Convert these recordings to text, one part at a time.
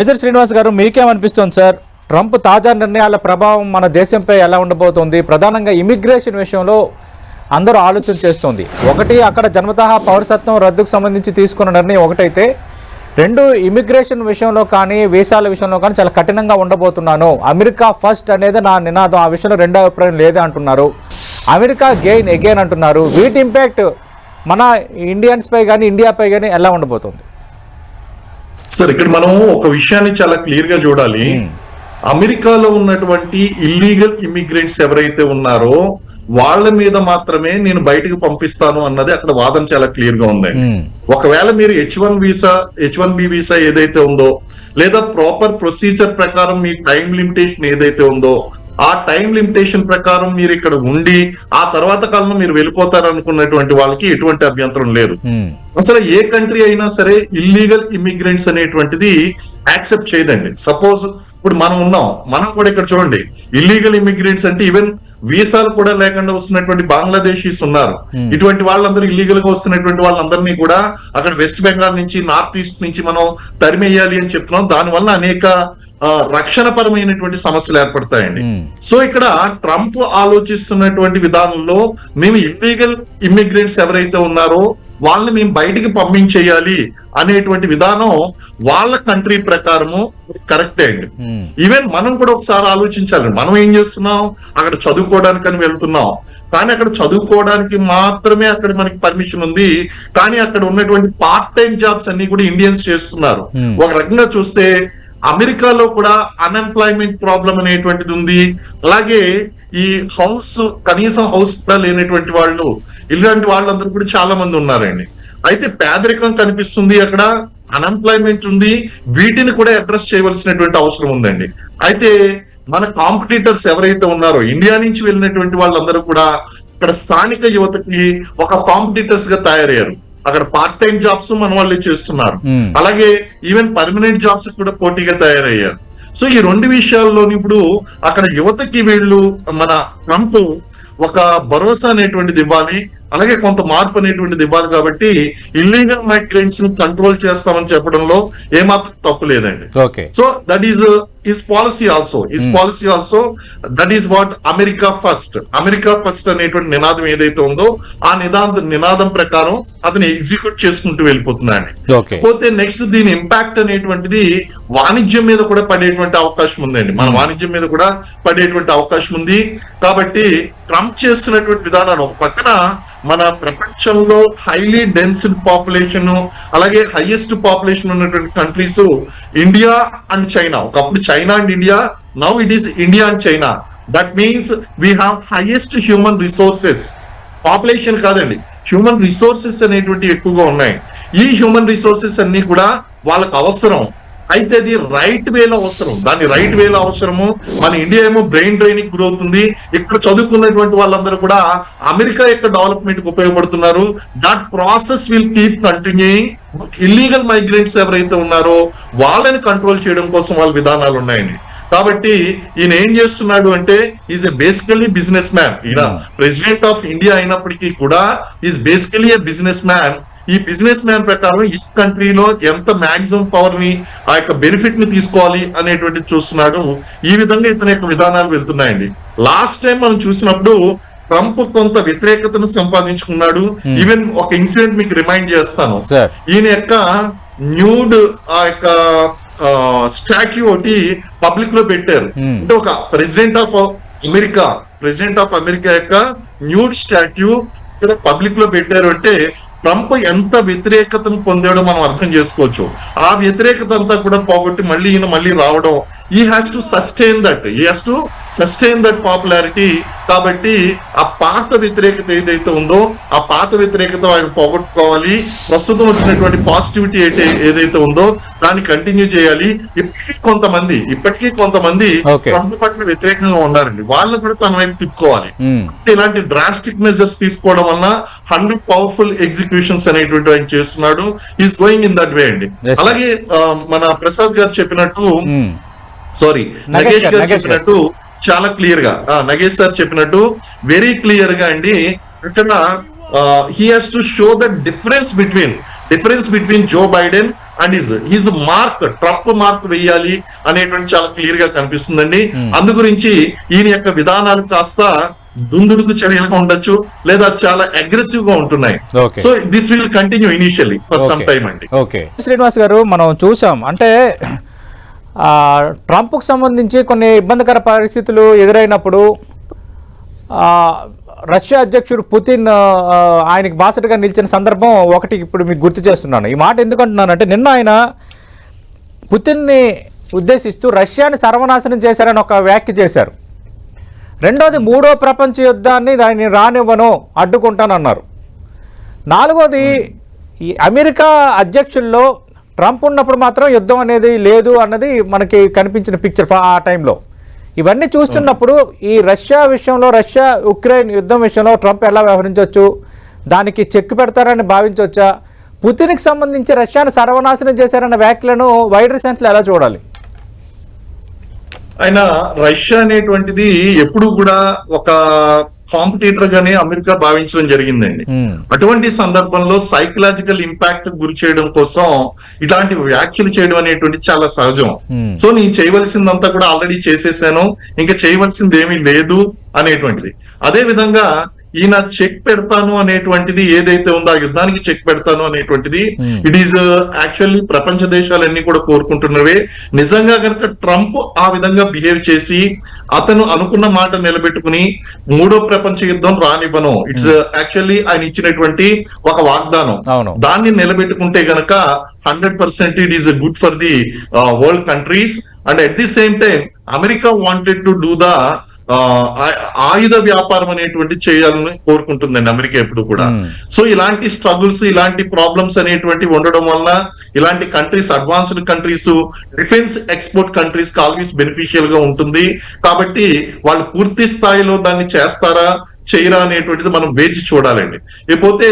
Major Srinivas గారు, మీకేమనిపిస్తుంది sir? Trump తాజా నిర్ణయాల ప్రభావం మన దేశంపై ఎలా ఉండబోతోంది? ప్రధానంగా ఇమిగ్రేషన్ విషయంలో అందరూ ఆలోచన చేస్తోంది. ఒకటి, అక్కడ జన్మతహా పౌరసత్వం రద్దుకు సంబంధించి తీసుకున్న నిర్ణయం ఒకటైతే, రెండు, ఇమిగ్రేషన్ విషయంలో కానీ వీసాల విషయంలో కానీ చాలా కఠినంగా ఉండబోతున్నాను, అమెరికా ఫస్ట్ అనేది నా నినాదం, ఆ విషయంలో రెండో అభిప్రాయం లేదే అంటున్నారు. అమెరికా గెయిన్ అగైన్ అంటున్నారు. వీటి ఇంపాక్ట్ మన ఇండియన్స్పై కానీ ఇండియాపై కానీ ఎలా ఉండబోతుంది? సార్, ఇక్కడ మనం ఒక విషయాన్ని చాలా క్లియర్ గా చూడాలి. అమెరికాలో ఉన్నటువంటి ఇల్లీగల్ ఇమిగ్రెంట్స్ ఎవరైతే ఉన్నారో వాళ్ళ మీద మాత్రమే నేను బయటకు పంపిస్తాను అన్నది అక్కడ వాదన చాలా క్లియర్ గా ఉందండి. ఒకవేళ మీరు H1B వీసా ఏదైతే ఉందో, లేదా ప్రాపర్ ప్రొసీజర్ ప్రకారం మీ టైం లిమిటేషన్ ఏదైతే ఉందో, ఆ టైం లిమిటేషన్ ప్రకారం మీరు ఇక్కడ ఉండి ఆ తర్వాత కాలంలో మీరు వెళ్ళిపోతారు అనుకున్నటువంటి వాళ్ళకి ఎటువంటి అభ్యంతరం లేదు. అసలు ఏ కంట్రీ అయినా సరే ఇల్లీగల్ ఇమిగ్రెంట్స్ అనేటువంటిది యాక్సెప్ట్ చేయదండి. సపోజ్ ఇప్పుడు మనం కూడా ఇక్కడ చూడండి, ఇల్లీగల్ ఇమిగ్రెంట్స్ అంటే ఈవెన్ వీసాలు కూడా లేకుండా వస్తున్నటువంటి బంగ్లాదేశీస్ ఉన్నారు. ఇటువంటి వాళ్ళందరూ ఇల్లీగల్ గా వస్తున్నటువంటి వాళ్ళందరినీ కూడా అక్కడ వెస్ట్ బెంగాల్ నుంచి, నార్త్ ఈస్ట్ నుంచి మనం తరిమేయాలి అని చెప్తున్నాం. దానివల్ల అనేక రక్షణ పరమైనటువంటి సమస్యలు ఏర్పడతాయండి. సో ఇక్కడ ట్రంప్ ఆలోచిస్తున్నటువంటి విధానంలో మేము ఇల్లీగల్ ఇమ్మిగ్రెంట్స్ ఎవరైతే ఉన్నారో వాళ్ళని మేము బయటికి పంపించేయాలి అనేటువంటి విధానం వాళ్ళ కంట్రీ ప్రకారము కరెక్టే అండి. ఈవెన్ మనం కూడా ఒకసారి ఆలోచించాలి. మనం ఏం చేస్తున్నాం, అక్కడ చదువుకోవడానికని వెళ్తున్నాం, కానీ అక్కడ చదువుకోవడానికి మాత్రమే అక్కడ మనకి పర్మిషన్ ఉంది. కానీ అక్కడ ఉన్నటువంటి పార్ట్ టైం జాబ్స్ అన్ని కూడా ఇండియన్స్ చేస్తున్నారు. ఒక రకంగా చూస్తే అమెరికాలో కూడా అన్ఎంప్లాయ్మెంట్ ప్రాబ్లం అనేటువంటిది ఉంది. అలాగే ఈ కనీసం హౌస్ కూడా లేనటువంటి వాళ్ళు, ఇలాంటి వాళ్ళందరూ కూడా చాలా మంది ఉన్నారండి. అయితే పేదరికం కనిపిస్తుంది, అక్కడ అన్ఎంప్లాయ్మెంట్ ఉంది. వీటిని కూడా అడ్రస్ చేయవలసినటువంటి అవసరం ఉందండి. అయితే మన కాంపిటీటర్స్ ఎవరైతే ఉన్నారో, ఇండియా నుంచి వెళ్ళినటువంటి వాళ్ళందరూ కూడా ఇక్కడ స్థానిక యువతకి ఒక కాంపిటీటర్స్ గా తయారయ్యారు. అక్కడ పార్ట్ టైం జాబ్స్ మన వాళ్ళే చేస్తున్నారు. అలాగే ఈవెన్ పర్మనెంట్ జాబ్స్ కూడా పోటీగా తయారయ్యారు. సో ఈ రెండు విషయాల్లోని ఇప్పుడు అక్కడ యువతకి వీళ్ళు మన ట్రంప్ ఒక భరోసా అనేటువంటిది ఇవ్వాలి, అలాగే కొంత మార్పు అనేటువంటిది ఇవ్వాలి. కాబట్టి ఇల్లీగల్ మైగ్రెంట్స్ ని కంట్రోల్ చేస్తామని చెప్పడంలో ఏమాత్రం తప్పు లేదండి. So that is his policy also that is what America first అనేటువంటి నినాదం ఏదైతే ఉందో ఆ నినాదం ప్రకారం అతను ఎగ్జిక్యూట్ చేసుకుంటూ వెళ్ళిపోతున్నాడు. పోతే నెక్స్ట్ దీని ఇంపాక్ట్ అనేటువంటిది వాణిజ్యం మీద కూడా పడేటువంటి అవకాశం ఉందండి. మన వాణిజ్యం మీద కూడా పడేటువంటి అవకాశం ఉంది. కాబట్టి ట్రంప్ చేస్తున్నటువంటి విధానాలు ఒక పక్కన మన ప్రపంచంలో హైలీ డెన్స్డ్ పాపులేషన్, అలాగే హైయెస్ట్ పాపులేషన్ ఉన్నటువంటి కంట్రీస్ ఇండియా అండ్ చైనా. ఒకప్పుడు China and India, now it is India and China. That means we have highest human resources. Population కాదండి, హ్యూమన్ రిసోర్సెస్ అనేటువంటి ఎక్కువగా ఉన్నాయి. ఈ హ్యూమన్ రిసోర్సెస్ అన్ని కూడా వాళ్ళకు అవసరం. అయితే అది రైట్ వేలో అవసరం, దాన్ని రైట్ వేలో అవసరము. మన ఇండియా ఏమో బ్రెయిన్ డ్రైనింగ్ గురవుతుంది. ఇక్కడ చదువుకున్నటువంటి వాళ్ళందరూ కూడా అమెరికా యొక్క డెవలప్మెంట్ కి ఉపయోగపడుతున్నారు. That process will keep continuing. Illegal migrants ఎవరైతే ఉన్నారో వాళ్ళని కంట్రోల్ చేయడం కోసం వాళ్ళ విధానాలు ఉన్నాయండి. కాబట్టి ఈయన ఏం చేస్తున్నాడు అంటే is a basically business man. ఈయన ప్రెసిడెంట్ ఆఫ్ ఇండియా అయినప్పటికీ కూడా is basically a business man. ఈ బిజినెస్ మ్యాన్ ప్రకారం ఈ కంట్రీలో ఎంత మాక్సిమం పవర్ ని, ఆ యొక్క బెనిఫిట్ ని తీసుకోవాలి అనేటువంటి చూస్తున్నాడు. ఈ విధంగా ఇతని యొక్క విధానాలు వెళ్తున్నాయండి. లాస్ట్ టైం మనం చూసినప్పుడు ట్రంప్ కొంత వ్యతిరేకతను సంపాదించుకున్నాడు. ఈవెన్ ఒక ఇన్సిడెంట్ మీకు రిమైండ్ చేస్తాను. ఈయన యొక్క న్యూడ్ ఆ యొక్క స్టాచ్యూ ఒకటి పబ్లిక్ లో పెట్టారు. అంటే ఒక ప్రెసిడెంట్ ఆఫ్ అమెరికా యొక్క న్యూడ్ స్టాచ్యూ ఇక్కడ పబ్లిక్ లో పెట్టారు అంటే ట్రంప్ ఎంత వ్యతిరేకతను పొందాడో మనం అర్థం చేసుకోవచ్చు. ఆ వ్యతిరేకత అంతా కూడా పోగొట్టి మళ్ళీ రావడం, he has to sustain that popularity. కాబట్టి ఆ పాత వ్యతిరేకత ఏదైతే ఉందో ఆ పాత వ్యతిరేకత ఆయన పోగొట్టుకోవాలి. ప్రస్తుతం వచ్చినటువంటి పాజిటివిటీ ఏదైతే ఉందో దాన్ని కంటిన్యూ చేయాలి. ఇప్పటికీ కొంతమంది ట్రంప్ పట్ల వ్యతిరేకంగా ఉన్నారండి, వాళ్ళని కూడా తన వైపు తిప్పుకోవాలి. ఇలాంటి డ్రాస్టిక్ మెజర్స్ తీసుకోవడం వల్ల 100 పవర్ఫుల్ ఎగ్జిక్యూషన్స్ అనేటువంటి ఆయన చేస్తున్నాడు. Is going in that way అండి. అలాగే మన ప్రసాద్ గారు చెప్పినట్టు, నగేష్ గారు చెప్పినట్టు చాలా క్లియర్ గా, నగేష్ సార్ చెప్పినట్టు వెరీ క్లియర్ గా అండి, ఇక్కడ he has to show the difference between difference between Joe Biden and his mark, Trump mark వేయాలి అనేటువంటి చాలా క్లియర్ గా కనిపిస్తుందండి. అందు గురించి ఈయన యొక్క విధానాలు కాస్త దుందుడుకు చర్యలుగా ఉండొచ్చు, లేదా చాలా అగ్రెసివ్ గా ఉంటున్నాయి. So this will continue initially for some time అండి. ఓకే శ్రీనివాస్ గారు, మనం చూసాం అంటే ట్రంప్కు సంబంధించి కొన్ని ఇబ్బందికర పరిస్థితులు ఎదురైనప్పుడు రష్యా అధ్యక్షుడు పుతిన్ ఆయనకి బాసటగా నిలిచిన సందర్భం ఒకటి ఇప్పుడు మీకు గుర్తు చేస్తున్నాను. ఈ మాట ఎందుకంటున్నానంటే నిన్న ఆయన పుతిన్ని ఉద్దేశిస్తూ రష్యాని సర్వనాశనం చేశారని ఒక వ్యాఖ్య చేశారు. రెండోది, మూడో ప్రపంచ యుద్ధాన్ని ఆయన రానివ్వను, అడ్డుకుంటానన్నారు. నాలుగోది, ఈ అమెరికా అధ్యక్షుల్లో ట్రంప్ ఉన్నప్పుడు మాత్రం యుద్ధం అనేది లేదు అన్నది మనకి కనిపించిన పిక్చర్ ఆ టైంలో. ఇవన్నీ చూస్తున్నప్పుడు ఈ రష్యా విషయంలో, రష్యా ఉక్రెయిన్ యుద్ధం విషయంలో ట్రంప్ ఎలా వ్యవహరించవచ్చు, దానికి చెక్ పెడతారని భావించవచ్చా? పుతిన్కి సంబంధించి రష్యాను సర్వనాశనం చేశారన్న వ్యాఖ్యలను వైడర్ సెన్స్లో ఎలా చూడాలి? ఆయన రష్యా అనేటువంటిది ఎప్పుడు కూడా ఒక కాంపిటీటర్ గానే అమెరికా భావించడం జరిగిందండి. అటువంటి సందర్భంలో సైకలాజికల్ ఇంపాక్ట్ గురి చేయడం కోసం ఇలాంటి వ్యాఖ్యలు చేయడం అనేటువంటి చాలా సహజం. సో నేను చేయవలసిందంతా కూడా ఆల్రెడీ చేసేసాను, ఇంకా చేయవలసింది ఏమీ లేదు అనేటువంటిది. అదే విధంగా ఈయన చెక్ పెడతాను అనేటువంటిది ఏదైతే ఉందో, ఆ యుద్ధానికి చెక్ పెడతాను అనేటువంటిది ఇట్ ఈస్ యాక్చువల్లీ ప్రపంచ దేశాలన్నీ కూడా కోరుకుంటున్నవే. నిజంగా కనుక ట్రంప్ ఆ విధంగా బిహేవ్ చేసి అతను అనుకున్న మాట నిలబెట్టుకుని మూడో ప్రపంచ యుద్ధం రానివ్వను, ఇట్స్ యాక్చువల్లీ ఆయన ఇచ్చినటువంటి ఒక వాగ్దానం, దాన్ని నిలబెట్టుకుంటే గనక 100% it is good for the world countries. And at the same time America wanted to do the ఆయుధ వ్యాపారం అనేటువంటి చేయాలని కోరుకుంటుందండి అమెరికా ఎప్పుడు కూడా. సో ఇలాంటి స్ట్రగుల్స్, ఇలాంటి ప్రాబ్లమ్స్ అనేటువంటి ఉండడం వల్ల ఇలాంటి countries, advanced countries, defence export countries కి ఆల్వేస్ బెనిఫిషియల్ గా ఉంటుంది. కాబట్టి వాళ్ళు పూర్తి స్థాయిలో దాన్ని చేస్తారా చేయరా అనేటువంటిది మనం వేచి చూడాలండి. లేకపోతే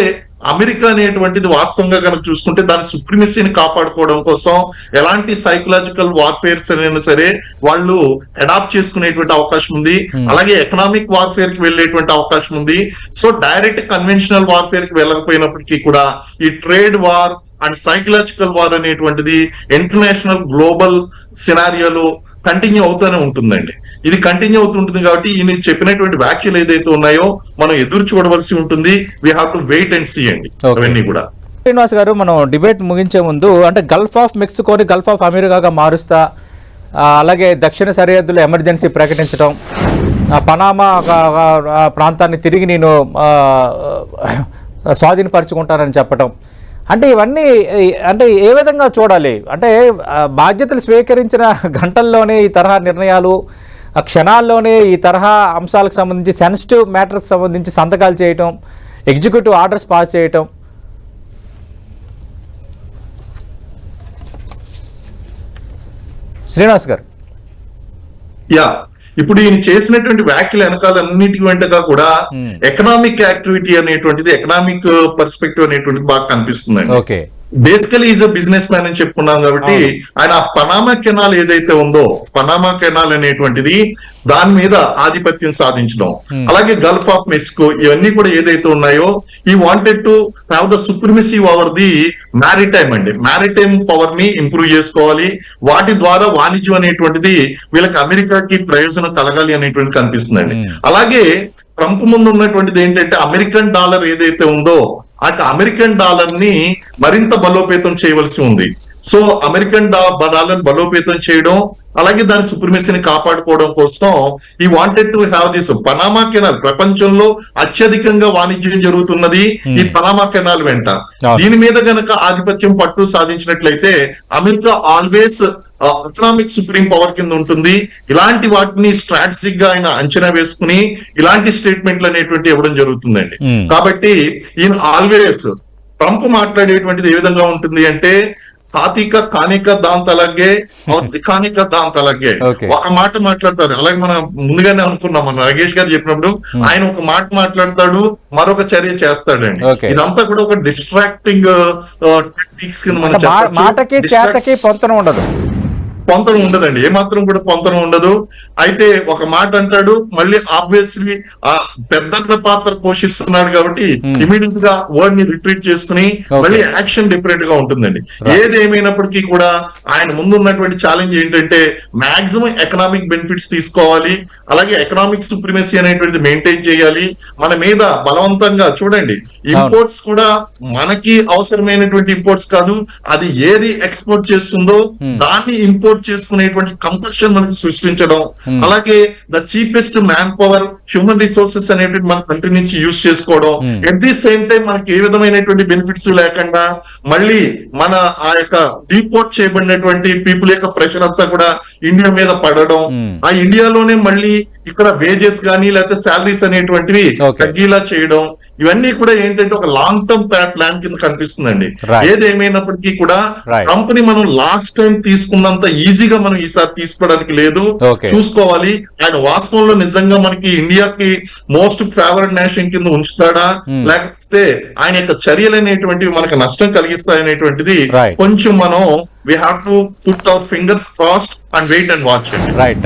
అమెరికా అనేటువంటిది వాస్తవంగా కనుక చూసుకుంటే దాని సుప్రీమసీని కాపాడుకోవడం కోసం ఎలాంటి సైకలాజికల్ వార్ఫేర్స్ అయినా సరే వాళ్ళు అడాప్ట్ చేసుకునేటువంటి అవకాశం ఉంది. అలాగే ఎకనామిక్ వార్ఫేర్ కి వెళ్ళేటువంటి అవకాశం ఉంది. సో డైరెక్ట్ కన్వెన్షనల్ వార్ఫేర్ కి వెళ్ళకపోయినప్పటికీ కూడా ఈ trade war and psychological war అనేటువంటిది ఇంటర్నేషనల్ గ్లోబల్ సినారియోలో కంటిన్యూ అవుతూనే ఉంటుందండి. ఇది కంటిన్యూ అవుతుంటుంది కాబట్టి ఈయన చెప్పినటువంటి వ్యాఖ్యలు ఏదైతే ఉన్నాయో మనం ఎదురు చూడవలసి ఉంటుంది. We have to wait and see అండి అవన్నీ కూడా. శ్రీనివాస్ గారు, మనం డిబేట్ ముగించే ముందు అంటే గల్ఫ్ ఆఫ్ మెక్సికోని గల్ఫ్ ఆఫ్ అమెరికాగా మారుస్తా, అలాగే దక్షిణ సరిహద్దులో ఎమర్జెన్సీ ప్రకటించడం, పనామా ప్రాంతాన్ని తిరిగి నేను స్వాధీనపరుచుకుంటానని చెప్పడం, అంటే ఇవన్నీ అంటే ఏ విధంగా చూడాలి? అంటే బాధ్యతలు స్వీకరించిన గంటల్లోనే ఈ తరహా నిర్ణయాలు, క్షణాల్లోనే ఈ తరహా అంశాలకు సంబంధించి, సెన్సిటివ్ మ్యాటర్కి సంబంధించి సంతకాలు చేయటం, ఎగ్జిక్యూటివ్ ఆర్డర్స్ పాస్ చేయటం, శ్రీనివాస్ గారు. ఇప్పుడు ఈయన చేసినటువంటి వ్యాఖ్యలు వెనకాలన్నిటి వెంటగా కూడా ఎకనామిక్ యాక్టివిటీ అనేటువంటిది, ఎకనామిక్ పర్స్పెక్టివ్ అనేటువంటిది బాగా కనిపిస్తుందండి. Basically is a business man అని చెప్పుకున్నాం కాబట్టి ఆయన పనామా కెనాల్ ఏదైతే ఉందో, పనామా కెనాల్ అనేటువంటిది దాని మీద ఆధిపత్యం సాధించడం, అలాగే గల్ఫ్ ఆఫ్ మెక్సికో, ఇవన్నీ కూడా ఏదైతే ఉన్నాయో ఈ wanted to have the supremacy over the maritime అండి. మ్యారిటైమ్ పవర్ ని ఇంప్రూవ్ చేసుకోవాలి. వాటి ద్వారా వాణిజ్యం అనేటువంటిది వీళ్ళకి అమెరికాకి ప్రయోజనం కలగాలి అనేటువంటి కనిపిస్తుందండి. అలాగే ట్రంప్ ముందు ఉన్నటువంటిది ఏంటంటే అమెరికన్ డాలర్ ఏదైతే ఉందో ఆ అమెరికన్ డాలర్ ని మరింత బలోపేతం చేయవలసి ఉంది. సో అమెరికన్ డాలర్ బలోపేతం చేయడం, అలాగే దాని సుప్రీమసీని కాపాడుకోవడం కోసం ఈ wanted to have this Panama canal. ప్రపంచంలో అత్యధికంగా వాణిజ్యం జరుగుతున్నది ఈ పనామా కెనాల్ వెంట. దీని మీద గనక ఆధిపత్యం పట్టు సాధించినట్లయితే America always economic supreme power కింద ఉంటుంది. ఇలాంటి వాటిని స్ట్రాటజిక్ గా ఆయన అంచనా వేసుకుని ఇలాంటి స్టేట్మెంట్లు అనేటువంటి ఇవ్వడం జరుగుతుందండి. కాబట్టి ఈయన ఆల్వేస్ ట్రంప్ మాట్లాడేటువంటిది ఏ విధంగా ఉంటుంది అంటే తాతిక కానిక దాంతలాగే దికానిక దాంతలాగే ఒక మాట మాట్లాడతారు. అలాగే మనం ముందుగానే అనుకున్నాం, మన నగేష్ గారు చెప్పినప్పుడు ఆయన ఒక మాట మాట్లాడతాడు, మరొక చర్య చేస్తాడండి. ఇదంతా కూడా ఒక డిస్ట్రాక్టింగ్ టెక్నిక్స్ కింద మనం మాటకి చేతకి పొంతన ఉండదు. పొంతన ఉండదండి, ఏమాత్రం కూడా పొంతన ఉండదు. అయితే ఒక మాట అంటాడు, మళ్ళీ ఆబ్వియస్లీ ఆ పెద్దన్న పాత్ర పోషిస్తున్నాడు కాబట్టి ఇమీడియట్ గా వర్డ్ ని రిట్రీట్ చేసుకుని మళ్ళీ యాక్షన్ డిఫరెంట్ గా ఉంటుందండి. ఏది ఏమైనప్పటికీ కూడా ఆయన ముందు ఉన్నటువంటి ఛాలెంజ్ ఏంటంటే మాక్సిమం ఎకనామిక్ బెనిఫిట్స్ తీసుకోవాలి, అలాగే ఎకనామిక్ సుప్రిమసీ అనేటువంటిది మెయింటైన్ చేయాలి. మన మీద బలవంతంగా చూడండి, ఇంపోర్ట్స్ కూడా మనకి అవసరమైనటువంటి ఇంపోర్ట్స్ కాదు, అది ఏది ఎక్స్పోర్ట్ చేస్తుందో దాన్ని ఇంపోర్ట్ చేసుకునేటువంటి కంపల్షన్ మనకు సృష్టించడం, అలాగే the cheapest man power human resources అనేటువంటి మన కంట్రీ నుంచి యూజ్ చేసుకోవడం, ఎట్ ది సేమ్ టైం మనకి ఏ విధమైనటువంటి బెనిఫిట్స్ లేకుండా మళ్ళీ మన ఆ యొక్క డిపోర్ట్ చేయబడినటువంటి పీపుల్ యొక్క ప్రెషర్ అంతా కూడా ఇండియా మీద పడడం, ఆ ఇండియాలోనే మళ్ళీ ఇక్కడ వేజెస్ కానీ లేకపోతే శాలరీస్ అనేటువంటివి తగ్గేలా చేయడం, ఇవన్నీ కూడా ఏంటంటే ఒక లాంగ్ టర్మ్ ప్లాన్ కింద కనిపిస్తుందండి. ఏదేమైనప్పటికీ కూడా కంపెనీ మనం లాస్ట్ టైం తీసుకున్నంత ఈజీగా మనం ఈసారి తీసుకోవడానికి లేదు, చూసుకోవాలి. ఆయన వాస్తవంలో నిజంగా మనకి ఇండియాకి మోస్ట్ ఫేవరెట్ నేషన్ కింద ఉంచుతాడా, లేకపోతే ఆయన యొక్క చర్యలు అనేటువంటివి మనకు నష్టం కలిగిస్తాయనేటువంటిది కొంచెం మనం we have to put our fingers crossed and wait and watch it. Right.